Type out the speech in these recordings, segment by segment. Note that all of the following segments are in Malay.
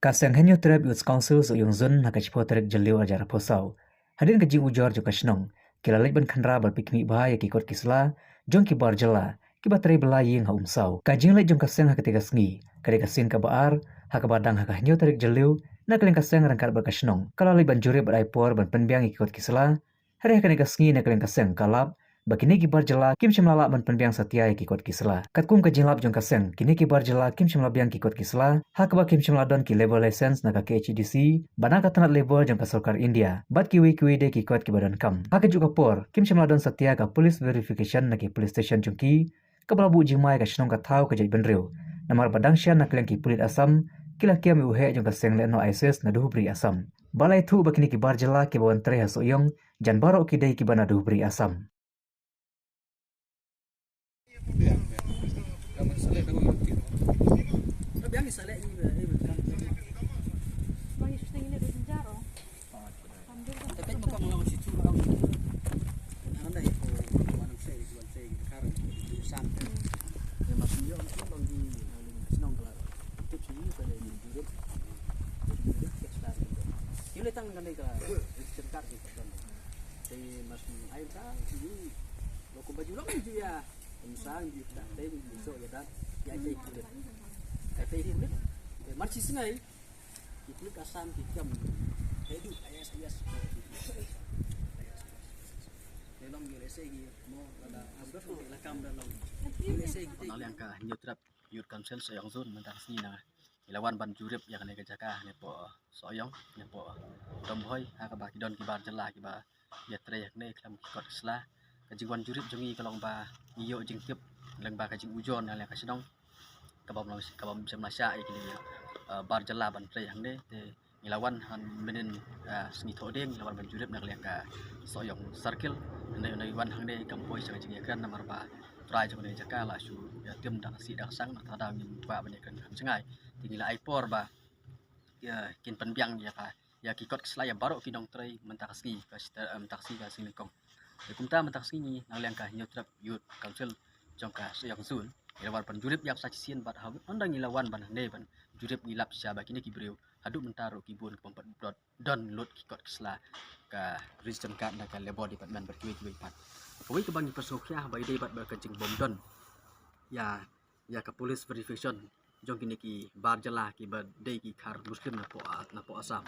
Kaseng henyo trap youth council so yung zon na kachpo trek jeliw ajar posau. Hadin kaji ujor jo kashnong. Kila lek ban khanra bal pikmi bahaya ki kot kisla, jong ki bar jela, ki batrai bela ying ha umsau. Kajing lek jong kaseng ha ketika sngi, kade kasin ka baar, ha ka badang ha ka henyo trek jeliw, na kaleng kaseng rangkat bar kashnong. Kalau lek ban jure bar aipor ban penbiang ki kot kisla, hari ha kane kasngi na kaleng kaseng kalap, bakini ki bar jela kim shimlala ban penbiang satya ki kot kisla. Katkum ka jinglap jong kaseng, kini ki bar jela kim shimla biang ki kot kisla, ha ka ba kim shimla don ki level license na ka KHDC, bana ka tanat level jong ka sarkar India, bat ki wi de ki kot ki badan kam. Ha ka juga por, kim shimla don satya ka police verification na ki police station jong ki, ka balabu jingmai ka shnong ka thau ka jai benriu. Namar badang shan na kaleng ki pulit asam, kila kia mi uhe jong kaseng le no ISIS na duhubri asam. Balai thu bakini ki bar jela ki bawan tre ha soyong, jan barok ki dei ki bana duhubri asam. Yang ka nyutrap youth council soyong zon mentang sini na ilawan ban jurip yang ne jaka ne po soyong ne po domhoy ha ka ba kidon ki bar jela ki ba ya tre ne klam kot sla ka jingwan jurip jongi kalong ba iyo jing tip lang ba ka jing ujon yang ka sidong ka bam semasa ki bar jela ban tre yang ne te ilawan han menen sni thodeng ilawan ban jurip nak yang ka soyong circle ne wan hang ne kampoi sang jing ekran namar ba try jong ne jaka la su ya tim dang si dang sang na tada min ba ban kan sengai tingila aipor ba ya kin penbiang ya ki kot sla ya barok ki dong trai mentaksi ka mentaksi ka sing kong ya kumta mentaksi ni nang leng ka nyutrap youth council jong ka yang sun ilawan pan jurip yak saksien bat ha ondang ilawan ban ne ban jurip ngilap sia ba kini ki breu hadu mentaro ki bun pompat don lot ki kot sla ka register card na ka labor department berkuit pat Kawai ke bangi pasokya ba ide bat berkecing bom don ya ka police verification jong kini ki bar jala ki ba dei ki khar muslim na po asam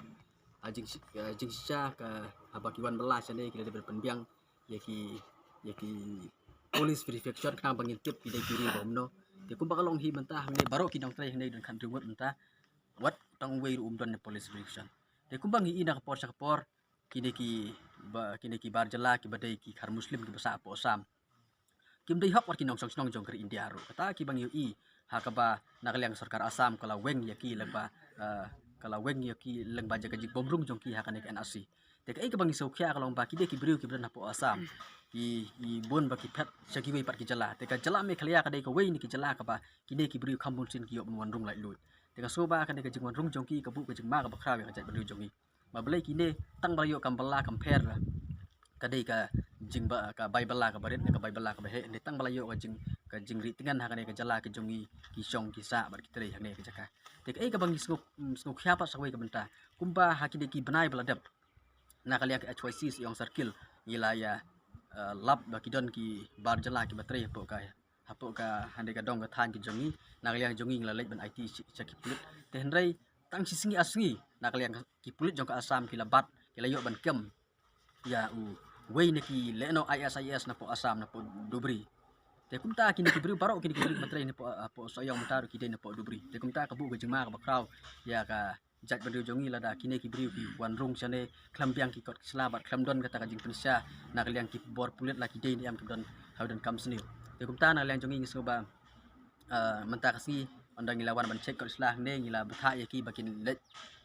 jing sha ka abaki wan belas ne ki le penbiang ya ki police verification ka bangin tip ki dei kiri bom no te kum bakalong hi mentah ne baro ki dong trai ne dan kan rumut mentah wat tang wei don ne police verification te kum bangi ina ka por kini ki bar jala ki badai ki khar muslim ki basa po sam kim dei hak war ki nong song jong kri India ro kata ki bang yu i ha ka ba nakaliang sarkar asam kala weng ya ki lengba kala weng ya ki lengba jaga jik bomrung jong ki ha kan NRC te kai ka bang so khya kalong ba ki de ki briu ki bran po asam i bon ba ki phat saki wei pat ki jala te ka jala me khlia ka dei ka wei ni ki jala ka ba ki de ki briu khambun sin ki yon wan rung lai lut te ka so ba ka de ka jing wan rung jong ki ka bu ka jing ma ka ba khra ka jai briu jong i ma belai kini tang balayo kam bala compare kadai ka jing ba ka bible ka barit ka bible ka bahe ni tang balayo ka jing ri tingan ha ka jala ka jongi ki song ki sa bar ki tre ha ne ka jaka te ai ka bang snuk khya pa sawai ka benta kumba ha ki de ki banai baladap na ka liak HYC yong circle ila ya lab ba ki don ki bar jala ki batre hapo ka hande ka dong ka than ki jongi na ka liak jongi la lek ban IT chaki pulit te hendrai tang si singi asngi na kalian ki pulit jong ka asam ki labat ki layo ban kem ya wei ne ki leno ISIS na po asam na po dubri te kumta ki ne ki bru baro ki ne ki bru matre ne po soyong mutaru ki de ne po dubri te kumta ka bu ga jingma ka bakraw ya ka jat ban jongi lada ki ne ki bru ki wan rung chane klampiang ki kot slabat klam don kata ka jing pensya na kalian ki bor pulit la ki de ne am ki don haudan kam snil te kumta na kalian jongi ngisoba mentakasi ondang ilawan ban cek ko islah ne ngila butha ya ki bakin let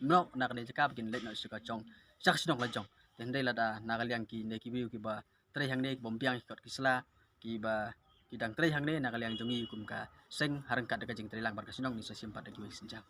no nak ne jaka bakin let no suka chong sak sinong la jong tendai lada nakaliang ki ne ki biu ki ba tre hang ne bom piang kot kisla ki ba ki dang tre hang ne nakaliang jongi kum ka seng harang kat ka jing tre lang bar ka sinong ni sa simpat da ki senjang